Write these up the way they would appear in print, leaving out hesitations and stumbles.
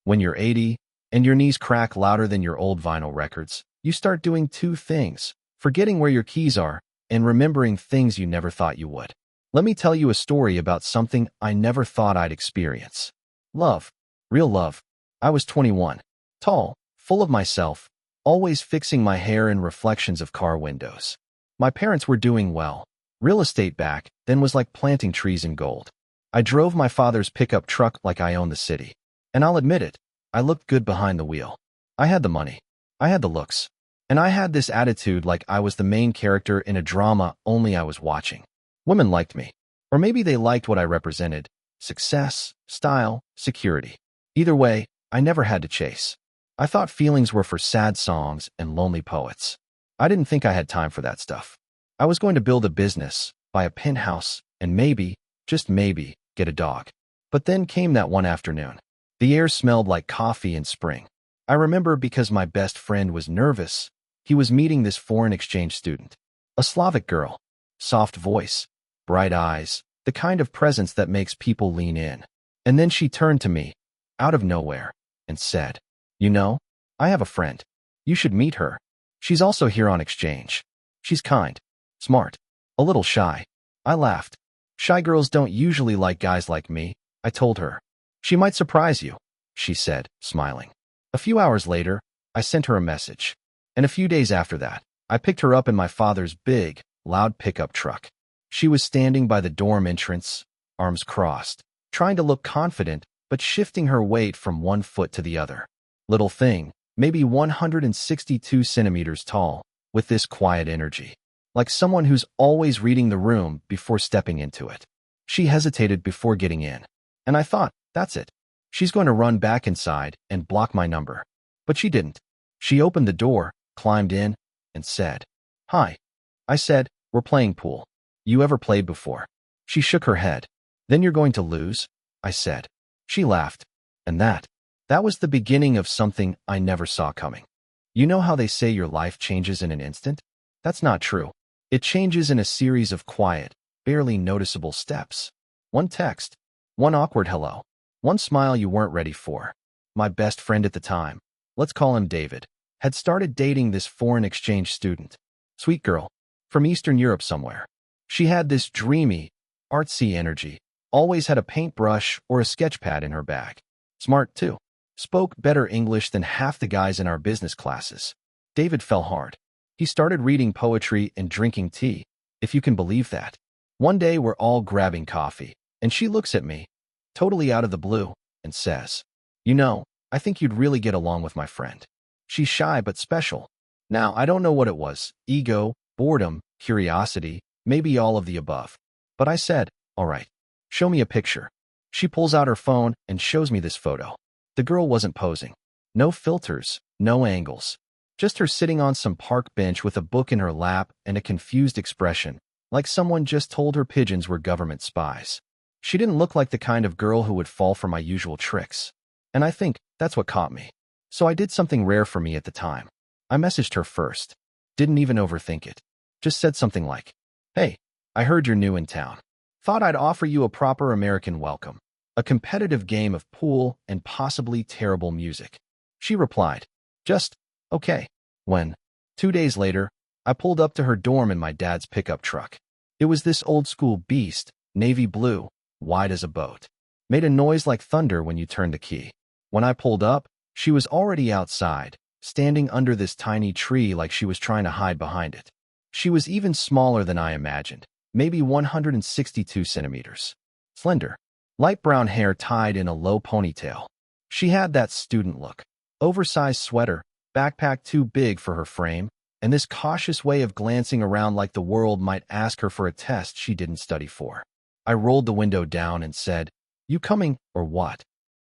When you're 80 and your knees crack louder than your old vinyl records, you start doing two things: forgetting where your keys are and remembering things you never thought you would. Let me tell you a story about something I never thought I'd experience. Love. Real love. I was 21. Tall, full of myself, always fixing my hair in reflections of car windows. My parents were doing well. Real estate back then was like planting trees in gold. I drove my father's pickup truck like I owned the city. And I'll admit it, I looked good behind the wheel. I had the money. I had the looks. And I had this attitude like I was the main character in a drama only I was watching. Women liked me. Or maybe they liked what I represented: success, style, security. Either way, I never had to chase. I thought feelings were for sad songs and lonely poets. I didn't think I had time for that stuff. I was going to build a business, buy a penthouse, and maybe, just maybe, get a dog. But then came that one afternoon. The air smelled like coffee in spring. I remember because my best friend was nervous. He was meeting this foreign exchange student. A Slavic girl. Soft voice. Bright eyes. The kind of presence that makes people lean in. And then she turned to me, out of nowhere, and said, "You know, I have a friend. You should meet her. She's also here on exchange. She's kind, smart, a little shy." I laughed. "Shy girls don't usually like guys like me," I told her. "She might surprise you," she said, smiling. A few hours later, I sent her a message. And a few days after that, I picked her up in my father's big, loud pickup truck. She was standing by the dorm entrance, arms crossed, trying to look confident, but shifting her weight from one foot to the other. Little thing, maybe 162 centimeters tall, with this quiet energy. Like someone who's always reading the room before stepping into it. She hesitated before getting in. And I thought, that's it. She's going to run back inside and block my number. But she didn't. She opened the door, climbed in, and said, "Hi." I said, "We're playing pool. You ever played before?" She shook her head. "Then you're going to lose," I said. She laughed. And that was the beginning of something I never saw coming. You know how they say your life changes in an instant? That's not true. It changes in a series of quiet, barely noticeable steps. One text, one awkward hello, one smile you weren't ready for. My best friend at the time, let's call him David, had started dating this foreign exchange student. Sweet girl, from Eastern Europe somewhere. She had this dreamy, artsy energy, always had a paintbrush or a sketch pad in her bag. Smart, too. Spoke better English than half the guys in our business classes. David fell hard. He started reading poetry and drinking tea, if you can believe that. One day we're all grabbing coffee, and she looks at me, totally out of the blue, and says, "You know, I think you'd really get along with my friend. She's shy but special." Now, I don't know what it was: ego, boredom, curiosity, maybe all of the above. But I said, "All right, show me a picture." She pulls out her phone and shows me this photo. The girl wasn't posing. No filters, no angles. Just her sitting on some park bench with a book in her lap and a confused expression, like someone just told her pigeons were government spies. She didn't look like the kind of girl who would fall for my usual tricks. And I think that's what caught me. So I did something rare for me at the time. I messaged her first. Didn't even overthink it. Just said something like, "Hey, I heard you're new in town. Thought I'd offer you a proper American welcome. A competitive game of pool and possibly terrible music." She replied, "Just, okay." When, 2 days later, I pulled up to her dorm in my dad's pickup truck. It was this old-school beast, navy blue, wide as a boat. Made a noise like thunder when you turned the key. When I pulled up, she was already outside, standing under this tiny tree like she was trying to hide behind it. She was even smaller than I imagined, maybe 162 centimeters. Slender. Light brown hair tied in a low ponytail. She had that student look. Oversized sweater, backpack too big for her frame, and this cautious way of glancing around like the world might ask her for a test she didn't study for. I rolled the window down and said, "You coming, or what?"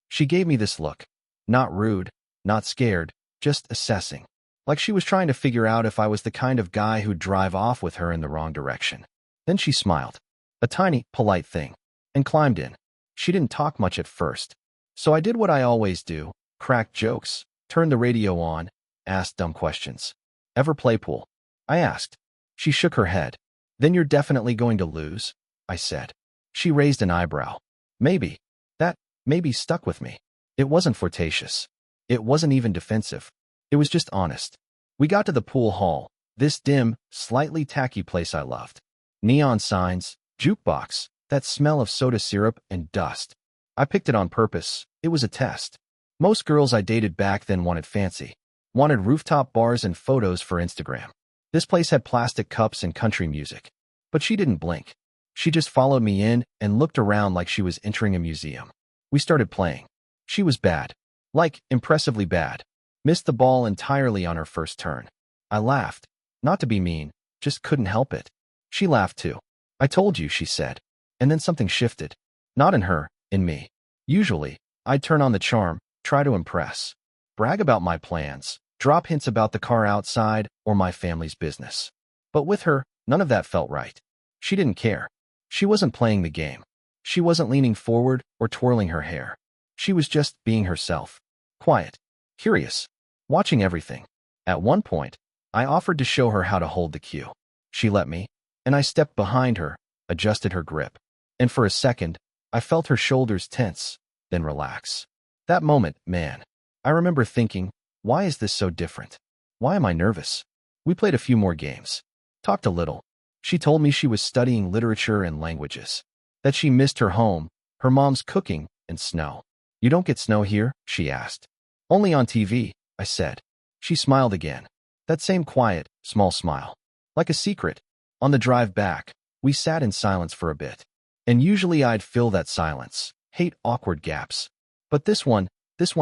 She gave me this look. Not rude, not scared, just assessing. Like she was trying to figure out if I was the kind of guy who'd drive off with her in the wrong direction. Then she smiled. A tiny, polite thing. And climbed in. She didn't talk much at first. So I did what I always do, cracked jokes, turned the radio on, asked dumb questions. "Ever play pool?" I asked. She shook her head. "Then you're definitely going to lose," I said. She raised an eyebrow. Maybe. That maybe stuck with me. It wasn't flirtatious. It wasn't even defensive. It was just honest. We got to the pool hall, this dim, slightly tacky place I loved. Neon signs, jukebox, that smell of soda syrup and dust. I picked it on purpose. It was a test. Most girls I dated back then wanted fancy. Wanted rooftop bars and photos for Instagram. This place had plastic cups and country music. But she didn't blink. She just followed me in and looked around like she was entering a museum. We started playing. She was bad. Like, impressively bad. Missed the ball entirely on her first turn. I laughed. Not to be mean, just couldn't help it. She laughed too. I told you, she said. And then something shifted. Not in her, in me. Usually, I'd turn on the charm, try to impress. Brag about my plans, drop hints about the car outside or my family's business. But with her, none of that felt right. She didn't care. She wasn't playing the game. She wasn't leaning forward or twirling her hair. She was just being herself. Quiet. Curious. Watching everything. At one point, I offered to show her how to hold the cue. She let me, and I stepped behind her, adjusted her grip. And for a second, I felt her shoulders tense, then relax. That moment, man. I remember thinking, why is this so different? Why am I nervous? We played a few more games. Talked a little. She told me she was studying literature and languages. That she missed her home, her mom's cooking, and snow. You don't get snow here? She asked. Only on TV, I said. She smiled again. That same quiet, small smile. Like a secret. On the drive back, we sat in silence for a bit. And usually I'd fill that silence, hate awkward gaps. But this one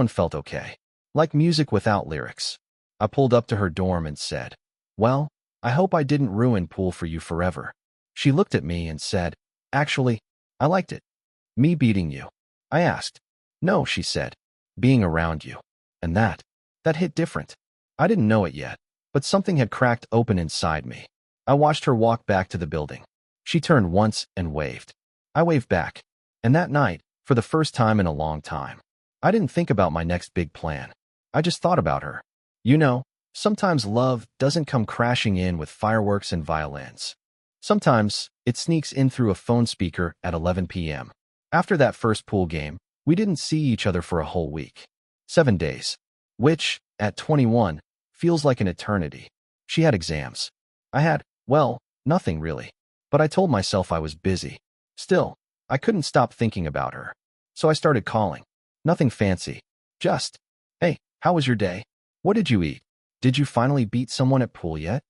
felt okay. Like music without lyrics. I pulled up to her dorm and said, well, I hope I didn't ruin pool for you forever. She looked at me and said, actually, I liked it. Me beating you. I asked. No, she said. Being around you. And that hit different. I didn't know it yet, but something had cracked open inside me. I watched her walk back to the building. She turned once and waved. I waved back. And that night, for the first time in a long time, I didn't think about my next big plan. I just thought about her. You know, sometimes love doesn't come crashing in with fireworks and violins. Sometimes it sneaks in through a phone speaker at 11 p.m. After that first pool game, we didn't see each other for a whole week. 7 days. Which, at 21, feels like an eternity. She had exams. I had, well, nothing really. But I told myself I was busy. Still, I couldn't stop thinking about her. So I started calling. Nothing fancy. Just, hey, how was your day? What did you eat? Did you finally beat someone at pool yet?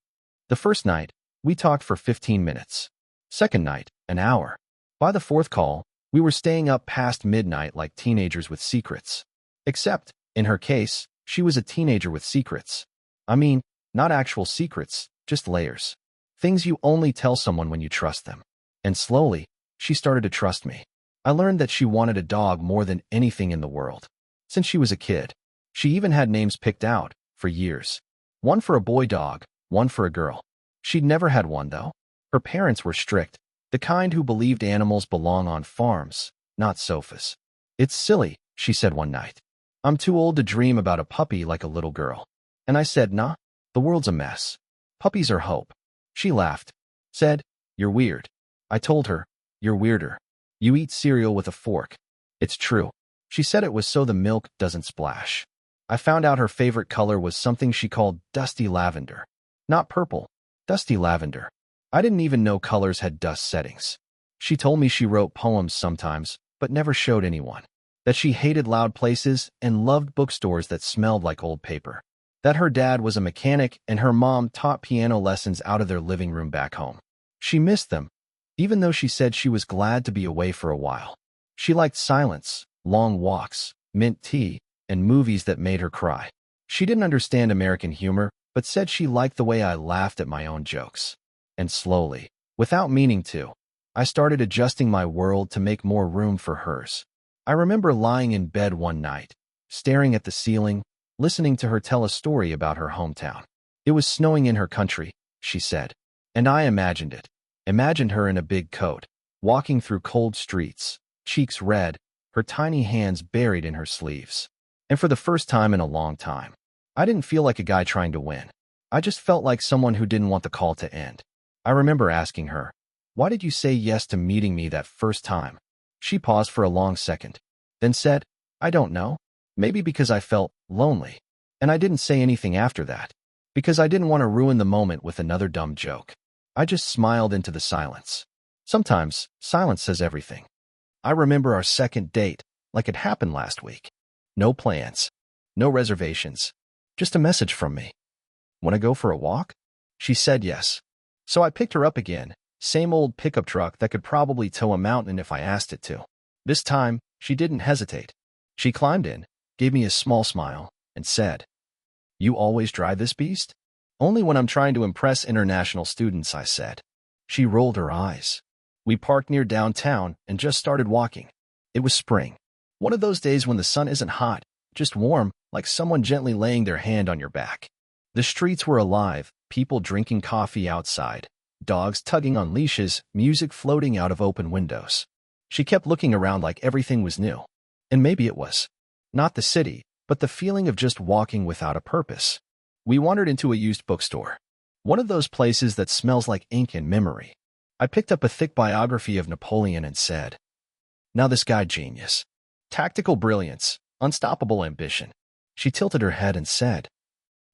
The first night, we talked for 15 minutes. Second night, an hour. By the fourth call, we were staying up past midnight like teenagers with secrets. Except, in her case, she was a teenager with secrets. I mean, not actual secrets, just layers. Things you only tell someone when you trust them. And slowly, she started to trust me. I learned that she wanted a dog more than anything in the world. Since she was a kid. She even had names picked out, for years. One for a boy dog, one for a girl. She'd never had one, though. Her parents were strict, the kind who believed animals belong on farms, not sofas. It's silly, she said one night. I'm too old to dream about a puppy like a little girl. And I said, nah, the world's a mess. Puppies are hope. She laughed. Said, you're weird. I told her, you're weirder. You eat cereal with a fork. It's true. She said it was so the milk doesn't splash. I found out her favorite color was something she called dusty lavender. Not purple, dusty lavender. I didn't even know colors had dust settings. She told me she wrote poems sometimes, but never showed anyone. That she hated loud places and loved bookstores that smelled like old paper. That her dad was a mechanic and her mom taught piano lessons out of their living room back home. She missed them, even though she said she was glad to be away for a while. She liked silence, long walks, mint tea, and movies that made her cry. She didn't understand American humor, but said she liked the way I laughed at my own jokes. And slowly, without meaning to, I started adjusting my world to make more room for hers. I remember lying in bed one night, staring at the ceiling, listening to her tell a story about her hometown. It was snowing in her country, she said. And I imagined it. Imagined her in a big coat, walking through cold streets, cheeks red, her tiny hands buried in her sleeves. And for the first time in a long time, I didn't feel like a guy trying to win. I just felt like someone who didn't want the call to end. I remember asking her, why did you say yes to meeting me that first time? She paused for a long second, then said, I don't know. Maybe because I felt lonely. And I didn't say anything after that, because I didn't want to ruin the moment with another dumb joke. I just smiled into the silence. Sometimes, silence says everything. I remember our second date, like it happened last week. No plans. No reservations. Just a message from me. Want to go for a walk? She said yes. So I picked her up again, same old pickup truck that could probably tow a mountain if I asked it to. This time, she didn't hesitate. She climbed in, gave me a small smile, and said, "You always drive this beast?" "Only when I'm trying to impress international students," I said. She rolled her eyes. We parked near downtown and just started walking. It was spring. One of those days when the sun isn't hot, just warm, like someone gently laying their hand on your back. The streets were alive, people drinking coffee outside, dogs tugging on leashes, music floating out of open windows. She kept looking around like everything was new. And maybe it was. Not the city, but the feeling of just walking without a purpose. We wandered into a used bookstore. One of those places that smells like ink and memory. I picked up a thick biography of Napoleon and said, "Now this guy genius. Tactical brilliance, unstoppable ambition." She tilted her head and said,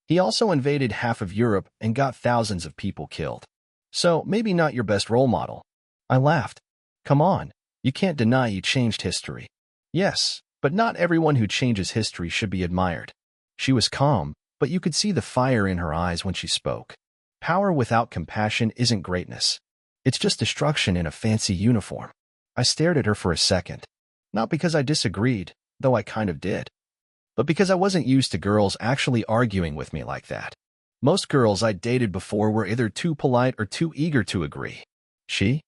"He also invaded half of Europe and got thousands of people killed. So maybe not your best role model." I laughed. "Come on, you can't deny he changed history." "Yes, but not everyone who changes history should be admired." She was calm, but you could see the fire in her eyes when she spoke. Power without compassion isn't greatness. It's just destruction in a fancy uniform. I stared at her for a second. Not because I disagreed, though I kind of did, but because I wasn't used to girls actually arguing with me like that. Most girls I dated before were either too polite or too eager to agree. She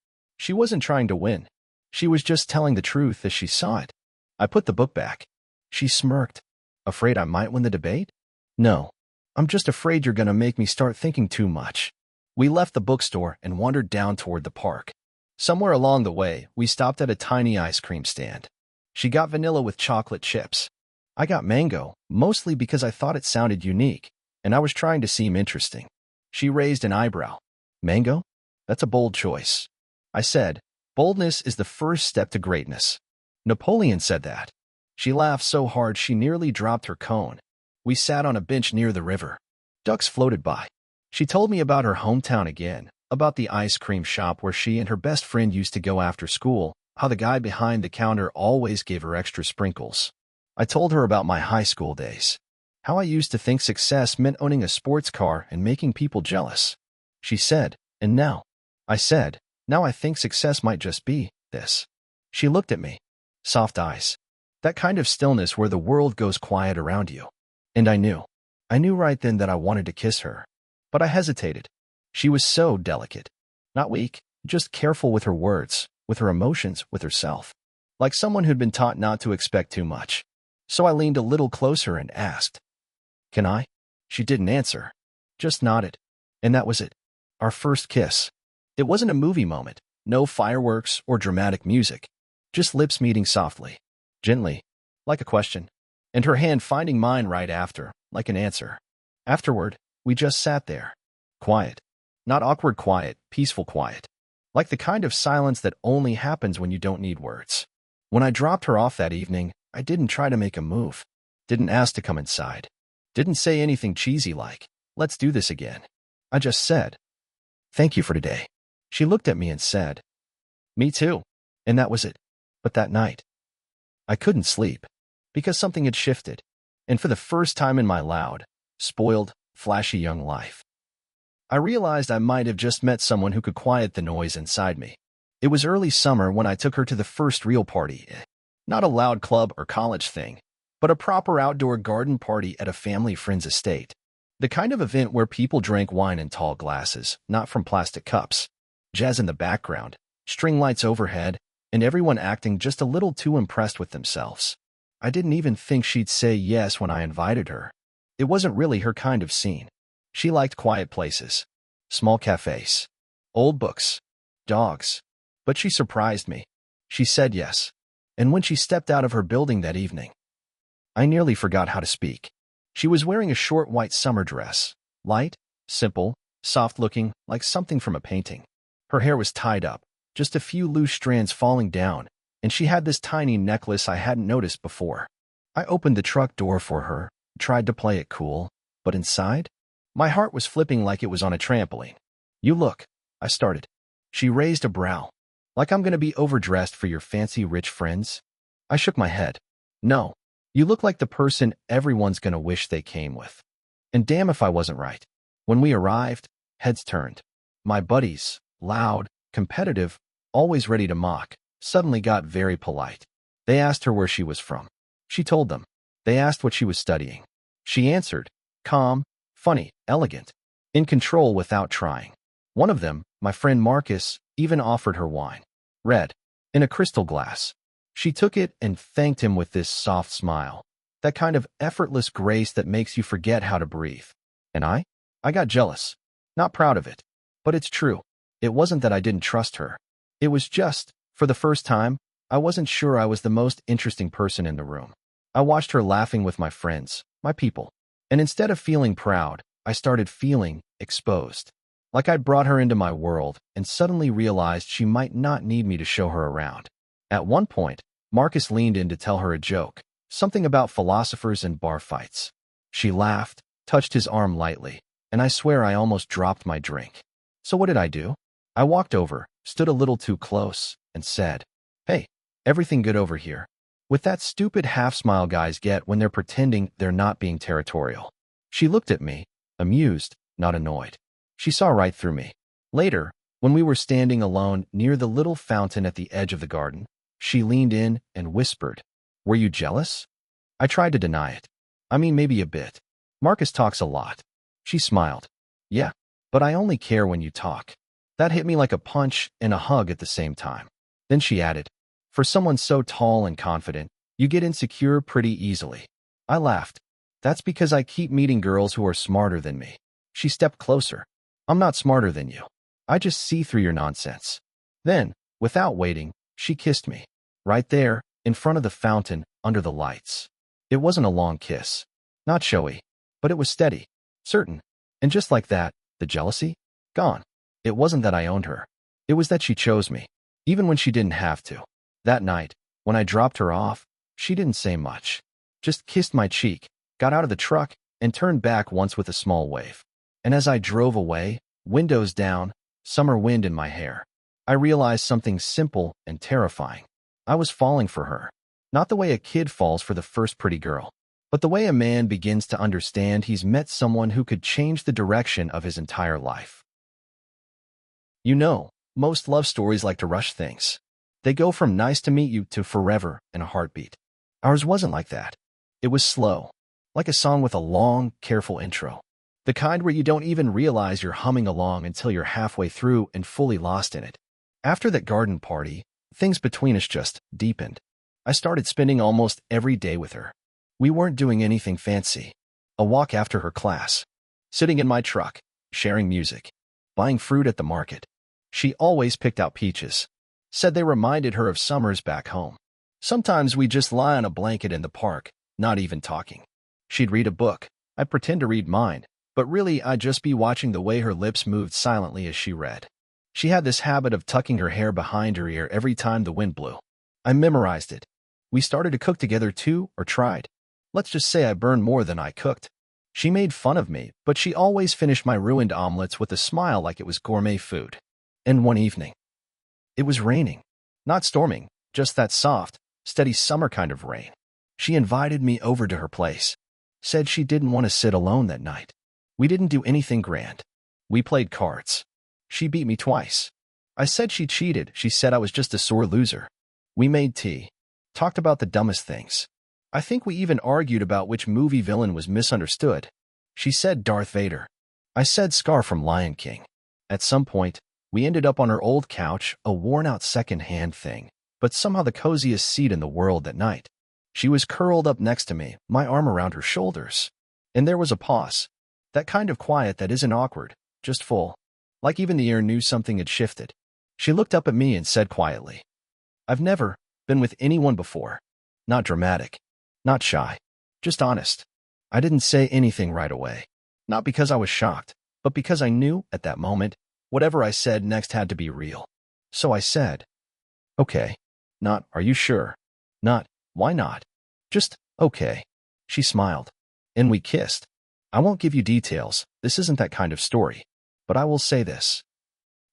wasn't trying to win. She was just telling the truth as she saw it. I put the book back. She smirked. "Afraid I might win the debate?" "No. I'm just afraid you're gonna make me start thinking too much." We left the bookstore and wandered down toward the park. Somewhere along the way, we stopped at a tiny ice cream stand. She got vanilla with chocolate chips. I got mango, mostly because I thought it sounded unique, and I was trying to seem interesting. She raised an eyebrow. "Mango? That's a bold choice." I said, "Boldness is the first step to greatness." Napoleon said that. She laughed so hard she nearly dropped her cone. We sat on a bench near the river. Ducks floated by. She told me about her hometown again, about the ice cream shop where she and her best friend used to go after school, how the guy behind the counter always gave her extra sprinkles. I told her about my high school days, how I used to think success meant owning a sports car and making people jealous. She said, "And now?" I said, "Now I think success might just be this." She looked at me. Soft eyes. That kind of stillness where the world goes quiet around you. And I knew. I knew right then that I wanted to kiss her. But I hesitated. She was so delicate. Not weak, just careful with her words, with her emotions, with herself. Like someone who'd been taught not to expect too much. So I leaned a little closer and asked, "Can I?" She didn't answer. Just nodded. And that was it. Our first kiss. It wasn't a movie moment. No fireworks or dramatic music. Just lips meeting softly. Gently. Like a question. And her hand finding mine right after, like an answer. Afterward, we just sat there. Quiet. Not awkward quiet, peaceful quiet. Like the kind of silence that only happens when you don't need words. When I dropped her off that evening, I didn't try to make a move. Didn't ask to come inside. Didn't say anything cheesy like, "Let's do this again." I just said, "Thank you for today." She looked at me and said, "Me too." And that was it. But that night, I couldn't sleep. Because something had shifted. And for the first time in my loud, spoiled, flashy young life, I realized I might have just met someone who could quiet the noise inside me. It was early summer when I took her to the first real party. Not a loud club or college thing, but a proper outdoor garden party at a family friend's estate. The kind of event where people drank wine in tall glasses, not from plastic cups. Jazz in the background, string lights overhead, and everyone acting just a little too impressed with themselves. I didn't even think she'd say yes when I invited her. It wasn't really her kind of scene. She liked quiet places, small cafes, old books, dogs. But she surprised me. She said yes. And when she stepped out of her building that evening, I nearly forgot how to speak. She was wearing a short white summer dress, light, simple, soft-looking, like something from a painting. Her hair was tied up, just a few loose strands falling down, and she had this tiny necklace I hadn't noticed before. I opened the truck door for her, tried to play it cool, but inside, my heart was flipping like it was on a trampoline. You look, I started. She raised a brow. Like I'm gonna be overdressed for your fancy rich friends? I shook my head. No, you look like the person everyone's gonna wish they came with. And damn if I wasn't right. When we arrived, heads turned. My buddies, loud, competitive, always ready to mock, suddenly got very polite. They asked her where she was from. She told them. They asked what she was studying. She answered, calm, funny, elegant, in control without trying. One of them, my friend Marcus, even offered her wine. Red, in a crystal glass. She took it and thanked him with this soft smile. That kind of effortless grace that makes you forget how to breathe. And I got jealous. Not proud of it. But it's true. It wasn't that I didn't trust her. It was just, for the first time, I wasn't sure I was the most interesting person in the room. I watched her laughing with my friends, my people. And instead of feeling proud, I started feeling exposed. Like I'd brought her into my world and suddenly realized she might not need me to show her around. At one point, Marcus leaned in to tell her a joke, something about philosophers and bar fights. She laughed, touched his arm lightly, and I swear I almost dropped my drink. So what did I do? I walked over, stood a little too close, and said, "Hey, everything good over here?" With that stupid half-smile guys get when they're pretending they're not being territorial. She looked at me, amused, not annoyed. She saw right through me. Later, when we were standing alone near the little fountain at the edge of the garden, she leaned in and whispered, "Were you jealous?" I tried to deny it. I mean, maybe a bit. Marcus talks a lot. She smiled. Yeah, but I only care when you talk. That hit me like a punch and a hug at the same time. Then she added, "For someone so tall and confident, you get insecure pretty easily." I laughed. "That's because I keep meeting girls who are smarter than me." She stepped closer. "I'm not smarter than you. I just see through your nonsense." Then, without waiting, she kissed me. Right there, in front of the fountain, under the lights. It wasn't a long kiss. Not showy. But it was steady. Certain. And just like that, the jealousy? Gone. It wasn't that I owned her. It was that she chose me. Even when she didn't have to. That night, when I dropped her off, she didn't say much. Just kissed my cheek, got out of the truck, and turned back once with a small wave. And as I drove away, windows down, summer wind in my hair, I realized something simple and terrifying. I was falling for her. Not the way a kid falls for the first pretty girl, but the way a man begins to understand he's met someone who could change the direction of his entire life. You know, most love stories like to rush things. They go from nice to meet you to forever in a heartbeat. Ours wasn't like that. It was slow, like a song with a long, careful intro. The kind where you don't even realize you're humming along until you're halfway through and fully lost in it. After that garden party, things between us just deepened. I started spending almost every day with her. We weren't doing anything fancy. A walk after her class. Sitting in my truck, sharing music. Buying fruit at the market. She always picked out peaches. Said they reminded her of summers back home. Sometimes we'd just lie on a blanket in the park, not even talking. She'd read a book. I'd pretend to read mine. But really, I'd just be watching the way her lips moved silently as she read. She had this habit of tucking her hair behind her ear every time the wind blew. I memorized it. We started to cook together too, or tried. Let's just say I burned more than I cooked. She made fun of me, but she always finished my ruined omelets with a smile like it was gourmet food. And one evening, it was raining. Not storming, just that soft, steady summer kind of rain. She invited me over to her place. Said she didn't want to sit alone that night. We didn't do anything grand. We played cards. She beat me twice. I said she cheated. She said I was just a sore loser. We made tea. Talked about the dumbest things. I think we even argued about which movie villain was misunderstood. She said Darth Vader. I said Scar from Lion King. At some point, we ended up on her old couch, a worn-out second-hand thing, but somehow the coziest seat in the world that night. She was curled up next to me, my arm around her shoulders. And there was a pause. That kind of quiet that isn't awkward, just full. Like even the air knew something had shifted. She looked up at me and said quietly, "I've never been with anyone before. Not dramatic. Not shy. Just honest." I didn't say anything right away. Not because I was shocked, but because I knew, at that moment, whatever I said next had to be real. So I said, "Okay." Not, "Are you sure?" Not, "Why not?" Just, Okay. She smiled. And we kissed. I won't give you details, this isn't that kind of story. But I will say this.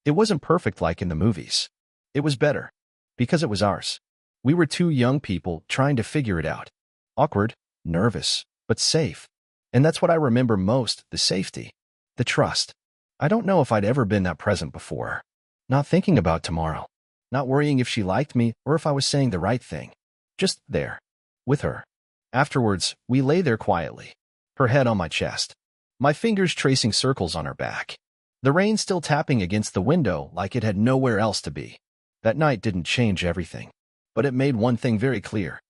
It wasn't perfect like in the movies. It was better. Because it was ours. We were two young people trying to figure it out. Awkward, nervous, but safe. And that's what I remember most, the safety. The trust. I don't know if I'd ever been that present before. Not thinking about tomorrow. Not worrying if she liked me or if I was saying the right thing. Just there. With her. Afterwards, we lay there quietly. Her head on my chest. My fingers tracing circles on her back. The rain still tapping against the window like it had nowhere else to be. That night didn't change everything. But it made one thing very clear.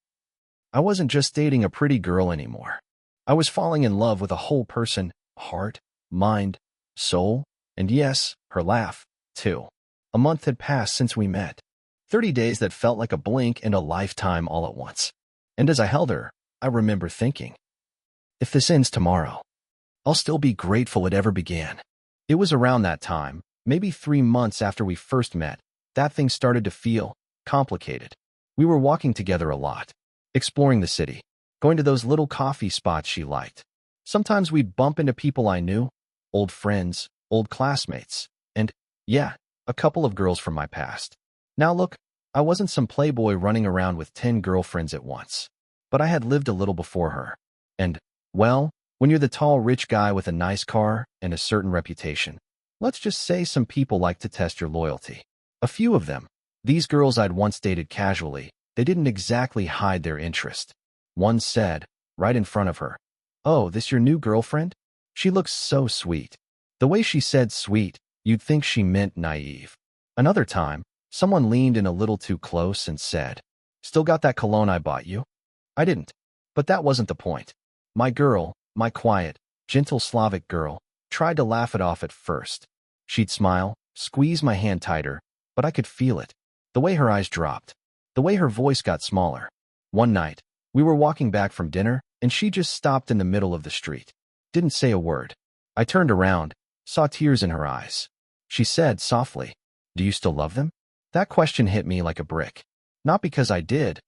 I wasn't just dating a pretty girl anymore. I was falling in love with a whole person, heart, mind, soul, and yes, her laugh, too. A month had passed since we met. 30 days that felt like a blink and a lifetime all at once. And as I held her, I remember thinking, if this ends tomorrow, I'll still be grateful it ever began. It was around that time, maybe 3 months after we first met, that thing started to feel complicated. We were walking together a lot, exploring the city, going to those little coffee spots she liked. Sometimes we'd bump into people I knew, old friends, old classmates, and, yeah, a couple of girls from my past. Now look, I wasn't some playboy running around with 10 girlfriends at once. But I had lived a little before her. And, well, when you're the tall rich guy with a nice car and a certain reputation, let's just say some people like to test your loyalty. A few of them. These girls I'd once dated casually, they didn't exactly hide their interest. One said, right in front of her, "Oh, this your new girlfriend? She looks so sweet." The way she said sweet, you'd think she meant naive. Another time, someone leaned in a little too close and said, "Still got that cologne I bought you?" I didn't. But that wasn't the point. My girl, my quiet, gentle Slavic girl, tried to laugh it off at first. She'd smile, squeeze my hand tighter, but I could feel it. The way her eyes dropped. The way her voice got smaller. One night, we were walking back from dinner, and she just stopped in the middle of the street. Didn't say a word. I turned around, saw tears in her eyes. She said softly, "Do you still love them?" That question hit me like a brick. Not because I didn't.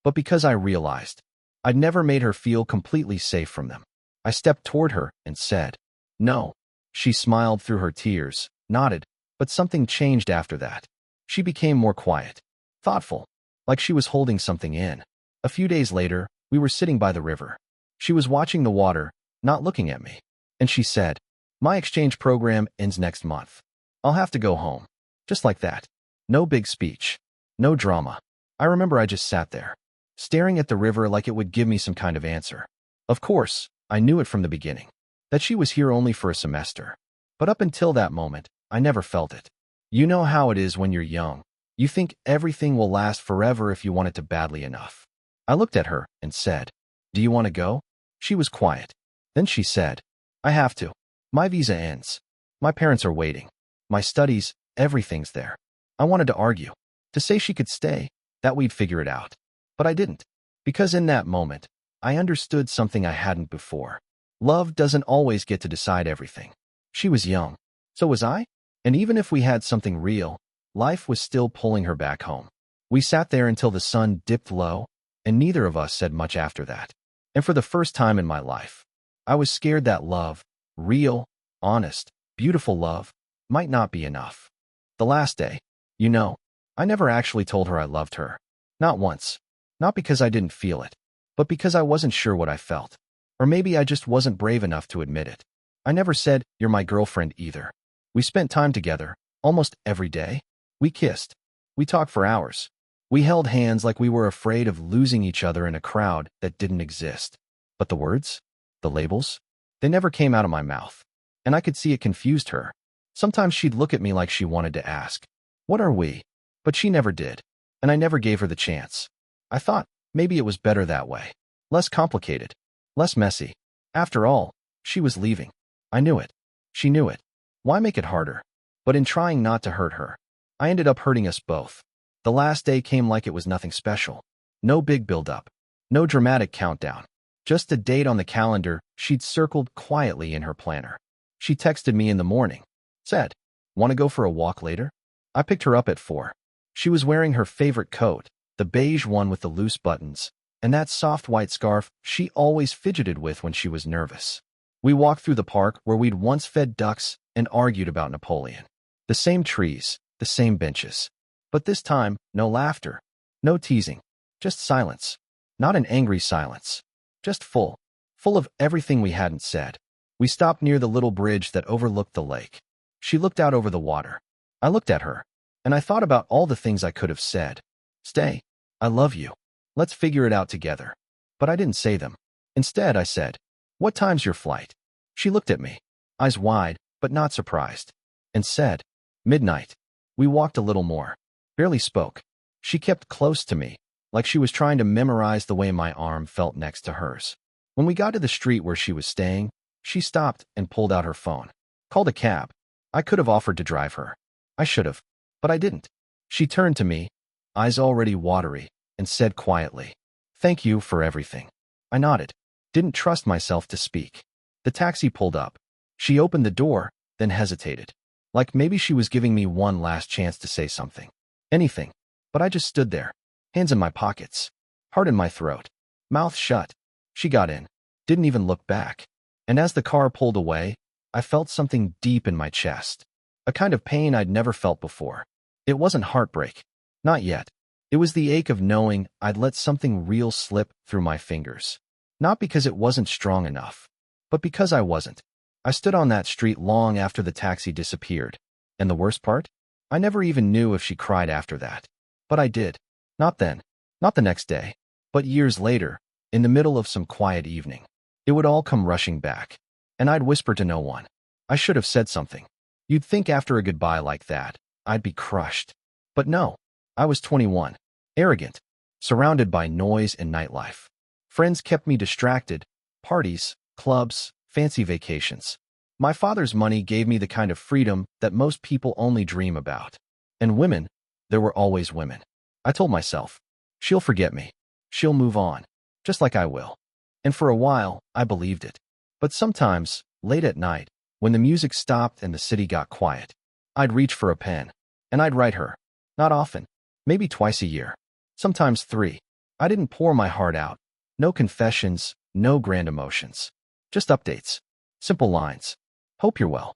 But because I realized I'd never made her feel completely safe from them. I stepped toward her and said, "No." She smiled through her tears, nodded, but something changed after that. She became more quiet, thoughtful, like she was holding something in. A few days later, we were sitting by the river. She was watching the water, not looking at me. And she said, "My exchange program ends next month. I'll have to go home." Just like that. No big speech. No drama. I remember I just sat there, staring at the river like it would give me some kind of answer. Of course, I knew it from the beginning, that she was here only for a semester. But up until that moment, I never felt it. You know how it is when you're young. You think everything will last forever if you want it to badly enough. I looked at her and said, "Do you want to go?" She was quiet. Then she said, "I have to. My visa ends. My parents are waiting. My studies, everything's there." I wanted to argue, to say she could stay, that we'd figure it out. But I didn't. Because in that moment, I understood something I hadn't before. Love doesn't always get to decide everything. She was young. So was I. And even if we had something real, life was still pulling her back home. We sat there until the sun dipped low, and neither of us said much after that. And for the first time in my life, I was scared that love, real, honest, beautiful love, might not be enough. The last day, I never actually told her I loved her. Not once. Not because I didn't feel it, but because I wasn't sure what I felt. Or maybe I just wasn't brave enough to admit it. I never said, "You're my girlfriend," either. We spent time together, almost every day. We kissed. We talked for hours. We held hands like we were afraid of losing each other in a crowd that didn't exist. But the words, the labels, they never came out of my mouth. And I could see it confused her. Sometimes she'd look at me like she wanted to ask, "What are we?" But she never did. And I never gave her the chance. I thought maybe it was better that way. Less complicated. Less messy. After all, she was leaving. I knew it. She knew it. Why make it harder? But in trying not to hurt her, I ended up hurting us both. The last day came like it was nothing special. No big build-up. No dramatic countdown. Just a date on the calendar she'd circled quietly in her planner. She texted me in the morning. Said, "Want to go for a walk later?" I picked her up at 4. She was wearing her favorite coat, the beige one with the loose buttons, and that soft white scarf she always fidgeted with when she was nervous. We walked through the park where we'd once fed ducks and argued about Napoleon. The same trees, the same benches. But this time, no laughter, no teasing, just silence. Not an angry silence, just full of everything we hadn't said. We stopped near the little bridge that overlooked the lake. She looked out over the water. I looked at her, and I thought about all the things I could have said. Stay. I love you. Let's figure it out together. But I didn't say them. Instead, I said, what time's your flight? She looked at me, eyes wide, but not surprised, and said, midnight. We walked a little more. Barely spoke. She kept close to me, like she was trying to memorize the way my arm felt next to hers. When we got to the street where she was staying, she stopped and pulled out her phone. Called a cab. I could have offered to drive her. I should have, but I didn't. She turned to me, eyes already watery, and said quietly, thank you for everything. I nodded. Didn't trust myself to speak. The taxi pulled up. She opened the door, then hesitated. Like maybe she was giving me one last chance to say something. Anything. But I just stood there, hands in my pockets, heart in my throat, mouth shut. She got in, didn't even look back. And as the car pulled away, I felt something deep in my chest. A kind of pain I'd never felt before. It wasn't heartbreak. Not yet. It was the ache of knowing I'd let something real slip through my fingers. Not because it wasn't strong enough, but because I wasn't. I stood on that street long after the taxi disappeared. And the worst part? I never even knew if she cried after that. But I did. Not then. Not the next day. But years later, in the middle of some quiet evening. It would all come rushing back. And I'd whisper to no one. I should have said something. You'd think after a goodbye like that, I'd be crushed. But no. I was 21. Arrogant. Surrounded by noise and nightlife. Friends kept me distracted. Parties, clubs, fancy vacations. My father's money gave me the kind of freedom that most people only dream about. And women, there were always women. I told myself, she'll forget me. She'll move on, just like I will. And for a while, I believed it. But sometimes, late at night, when the music stopped and the city got quiet, I'd reach for a pen, and I'd write her. Not often, maybe twice a year, sometimes 3. I didn't pour my heart out. No confessions, no grand emotions. Just updates. Simple lines. Hope you're well.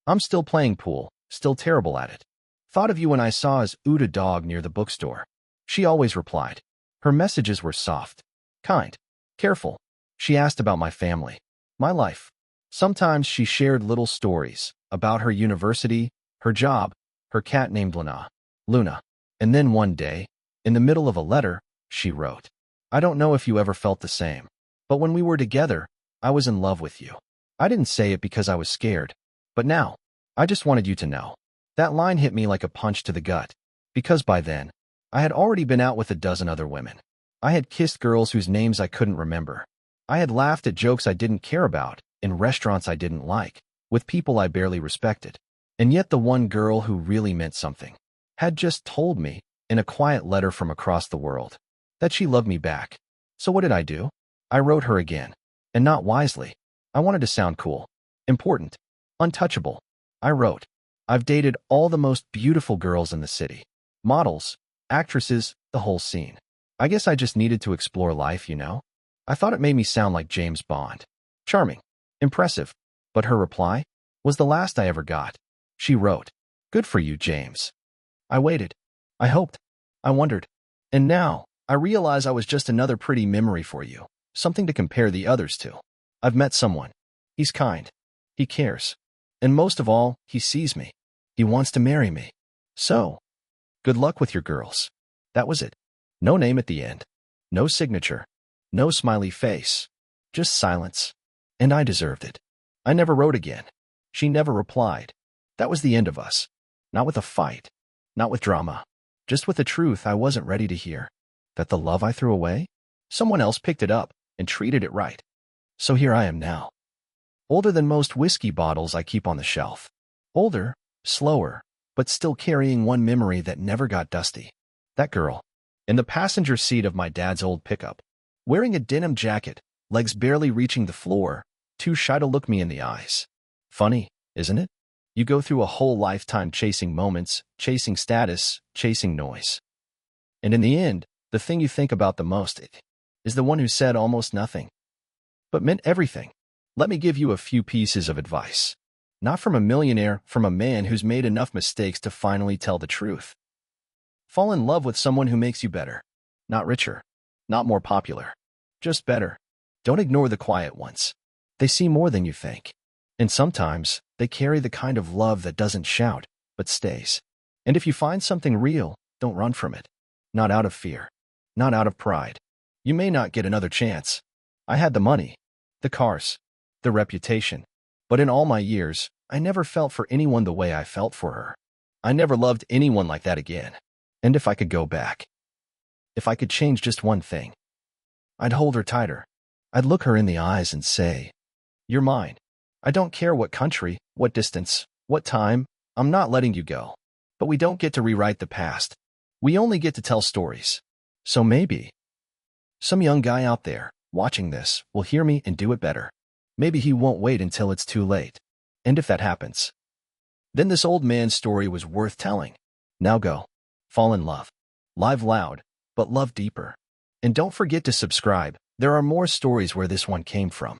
I'm still playing pool, still terrible at it. Thought of you when I saw his Uda dog near the bookstore. She always replied. Her messages were soft, kind, careful. She asked about my family, my life. Sometimes she shared little stories about her university, her job, her cat named Luna. And then one day, in the middle of a letter, she wrote, I don't know if you ever felt the same, but when we were together, I was in love with you. I didn't say it because I was scared, but now, I just wanted you to know. That line hit me like a punch to the gut, because by then, I had already been out with a dozen other women. I had kissed girls whose names I couldn't remember. I had laughed at jokes I didn't care about, in restaurants I didn't like, with people I barely respected. And yet the one girl who really meant something had just told me, in a quiet letter from across the world, that she loved me back. So what did I do? I wrote her again. And not wisely. I wanted to sound cool, important, untouchable. I wrote, I've dated all the most beautiful girls in the city. Models, actresses, the whole scene. I guess I just needed to explore life, you know? I thought it made me sound like James Bond. Charming. Impressive. But her reply was the last I ever got. She wrote, good for you, James. I waited. I hoped. I wondered. And now, I realize I was just another pretty memory for you. Something to compare the others to. I've met someone. He's kind. He cares. And most of all, he sees me. He wants to marry me. So, good luck with your girls. That was it. No name at the end. No signature. No smiley face. Just silence. And I deserved it. I never wrote again. She never replied. That was the end of us. Not with a fight. Not with drama. Just with the truth I wasn't ready to hear. That the love I threw away, someone else picked it up and treated it right. So here I am now. Older than most whiskey bottles I keep on the shelf. Older, slower, but still carrying one memory that never got dusty. That girl, in the passenger seat of my dad's old pickup, wearing a denim jacket, legs barely reaching the floor, too shy to look me in the eyes. Funny, isn't it? You go through a whole lifetime chasing moments, chasing status, chasing noise. And in the end, the thing you think about the most, is the one who said almost nothing, but meant everything. Let me give you a few pieces of advice. Not from a millionaire, from a man who's made enough mistakes to finally tell the truth. Fall in love with someone who makes you better. Not richer, not more popular, just better. Don't ignore the quiet ones. They see more than you think. And sometimes, they carry the kind of love that doesn't shout, but stays. And if you find something real, don't run from it. Not out of fear. Not out of pride. You may not get another chance. I had the money, the cars, the reputation. But in all my years, I never felt for anyone the way I felt for her. I never loved anyone like that again. And if I could go back, if I could change just one thing, I'd hold her tighter. I'd look her in the eyes and say, "You're mine. I don't care what country, what distance, what time, I'm not letting you go." But we don't get to rewrite the past. We only get to tell stories. So maybe some young guy out there watching this will hear me and do it better. Maybe he won't wait until it's too late. And if that happens, then this old man's story was worth telling. Now go. Fall in love. Live loud, but love deeper. And don't forget to subscribe. There are more stories where this one came from.